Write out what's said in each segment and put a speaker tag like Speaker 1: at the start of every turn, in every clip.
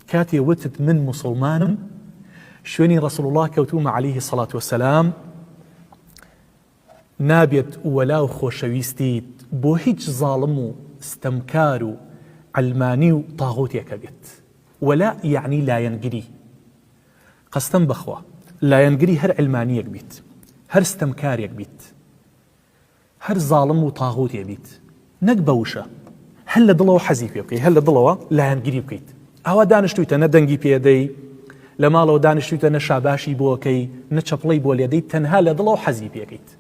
Speaker 1: كاتي وتت من مسلمان شويني رسول الله كوتوم عليه الصلاة والسلام نابيت ولا خوشويستيت بو هيج ظالمو استمكارو علماني طاغوتي كبيت ولا يعني لا ينقري قستن بخوا لا ينقري هر علماني بيت هر استمكار بيت هر ظالم وطاغوتي بيت نقبوشة هل ضلوا حزيف يبكي هل ضلوا لا ينقري بكيت أو دانشتويتا ندنجي بيدي لما لو دانشتويتا نشاباشي بوكي نتشبلي بوليدي تنها لضلوا حزيف يبكيت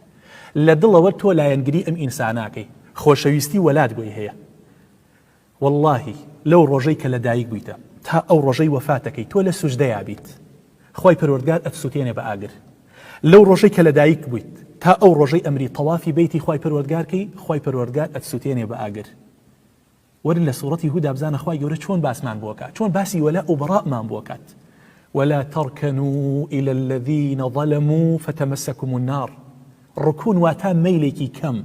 Speaker 1: لضلوا تو لا ينقري أم إنساناكي خوشويستي ولاد بوي هي والله لو رجيك لدايك بيتا تا أو رجي وفاتك تولى السجدة عبيت خوي پروردگار أتسوتيني بآقر لو رجيك لدايك بيت تا أو رجي أمري طوافي بيتي خوي پروردگار كي خوي پروردگار أتسوتيني بآقر ورن لسورتي هودا بزان خوي يورا چون باس من بوكات چون باسي ولا أبراء من بوكات ولا تركنوا إلى الذين ظلموا فتمسكم النار ركون واتام ميليكي كم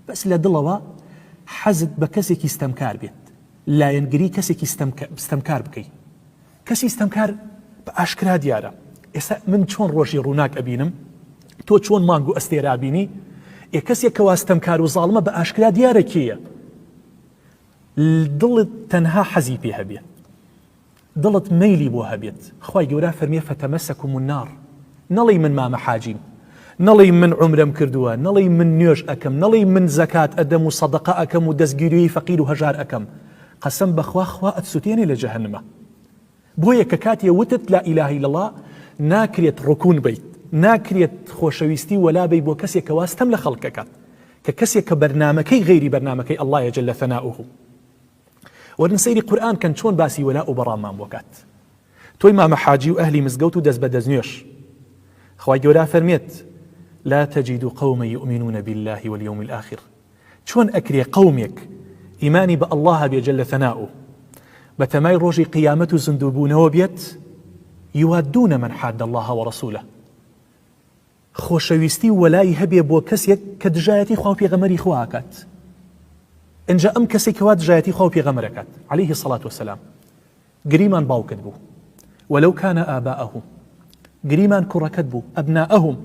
Speaker 1: بس لدلوا حزد بكسك استمكار بيت لا ينقري كسك استمكار بكي كسي استمكار بأشكرا ديارة إسا من چون روشي روناك أبينم تو چون مانگو استيرا بيني كسي كوا استمكار وظالمة بأشكرا ديارة كيه ضلت تنها حزي بيها بيه ضلت ميلي بوها بيت خواي قورا فرميه فتمسكم النار نلي من ما محاجين نلي من عمرم كردوا نلي من نيوش أكم نلي من زكاة أدم وصدقاء أكم ودزقيري فقير وهجار أكم قسم بخوا خوا أتسوتيني لجهنم بويا ككاتيا وتت لا إله إلا الله ناكريت ركون بيت ناكريت خوشويستي ولا بي بو كسي كواستم لخلقك ككسي كبرنامكي غير برنامكي الله يجل ثناؤه ورنسيري قرآن كان شون باسي ولا أبرا ما بوكات توي ما محاجي وأهلي مزقوتو دز بدزنيوش خواي جورا فرميت لا تجد قوما يؤمنون بالله واليوم الآخر شون أكري قومك إيماني بالله بيجل ثناؤه بتماي روجي قيامته زندوبون وبيت يوادون من حاد الله ورسوله خوشويستي ولاي هبي بو كسيك كدجايتي خوا بيغمري خواكات إن جاء أم كسي كواد جايتي خوا بيغمركات عليه الصلاة والسلام قريمان باو كدبو ولو كان آباءهم قريمان كرة كدبو أبناءهم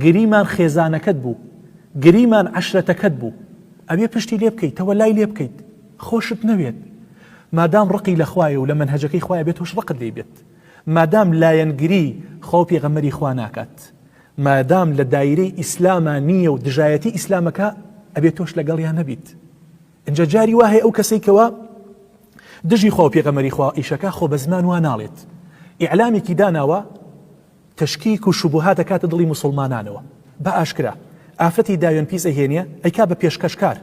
Speaker 1: قريمان خيزان كدبو قريمان عشرة كدبو أبي بشتي ليبكي تولاي ليبكي خوشت نويت ما دام رقي لخواي ولا منهجكي خواي بيت وش رقد لي بيت ما دام لا ينقري خوفي غمري خواناكات ما دام لدايري إسلامانية ودجايتي إسلامك أبيتوش لقال يا نبيت إن جاري واهي أو كسيكوا دجي خوفي غمري خوا إيشكا خو بزمان وانالت إعلامي كداناوا تشكيك وشبهات كاتدلي مسلمانانوا بأشكرا آفرتي دايون بيس أهينيا أي كاب بيشكشكار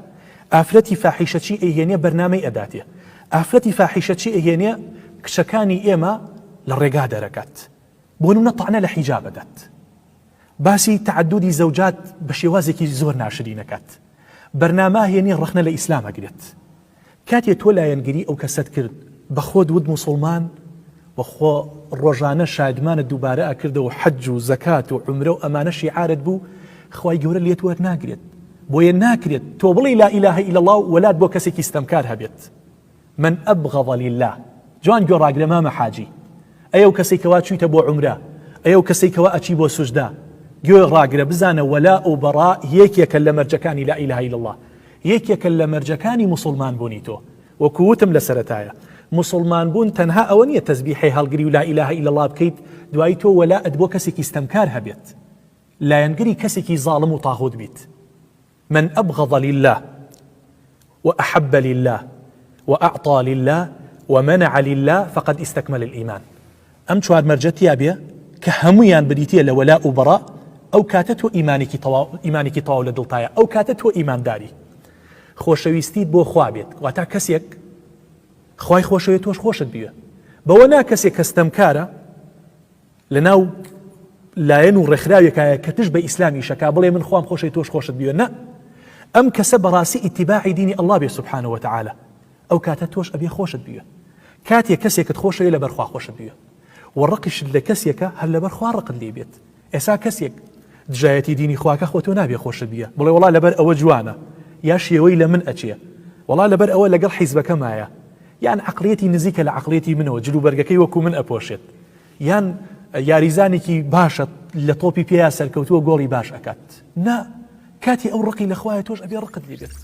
Speaker 1: آفرتي فاحشة أهينيا برنامج أداتي آفرتي فاحشة أهينيا كشكاني إيما للرقا دركات بونو نطعنا لحجاب دات باسي تعددي زوجات بشوازكي زور ناشرينكات برنامج هيني رخنا لإسلام قريت كاتي تولا ينقري أو كسد كرد بخود ود مسلمان وخو الرجانة شادمان الدوبارة كرد وحج وزكاة وعمره وأمانة شعارت بو خواي جورا اللي يتوات ناقريت بويا ناقريت توبلي لا إله إلا الله ولاد بو كسيكي استمكارها بيت من أبغض لله جوان جورا قرمام حاجي أيو كسيكوا تشويت بو عمره أيو كسيكوا أتشي بو سجدا جو راقرة بزانة ولاء وبراء هيك يكلم مرجكاني لا إله إلا الله هيك يكلم مرجكاني مسلمان بونيتو وكوتم لسرتايا مسلمان بون تنها أونية تسبيحي هالقري لا إله إلا الله بكيت دوايتو ولا أدبو كسيكي استمكارها بيت لا ينقري كسيكي ظالم وطاغوت بيت من أبغض لله وأحب لله وأعطى لله ومنع لله فقد استكمل الإيمان أم شوار مرجتي أبيه كهميان بديتي لولاء وبراء أو كاتته إيمانك طاولة دلطايا أو كاتته إيمان داري خوشويستيت بو خوابيت واتا كسيك خواي خوشويتوش خوشت بيه بونا كسيك استمكارا لناو لا ينو رخراوي كتجب إسلامي شكابلي من خوام خوشويتوش خوشت بيه نا أم كسب راسي اتباع دين الله بيه سبحانه وتعالى أو كاتتوش أبي خوشت بيه كاتي كسيك تخوشي لبرخوا خوشت بيه والرقش اللي كسيك هل لبرخوا رق اللي بيت إسا كسيك دجايتي ديني خواك خوتو نابي خوشت بيه بلي والله لبر أو جوانا يا شيوي لمن أجيه والله لبر أول لقل حزبك معايا یان عقلێتی نزیکە لە عقلێتی منەوە جلوبەرگەکەی وەکو من ئەپۆشێت یان یاریزانێکی باشە لە تۆپی پێیا سەرکەوتووە گۆڵی باش ئەکات نا کاتی ئەو ڕقی لەخوایە تۆش ئەبێ ڕقت لێ بێت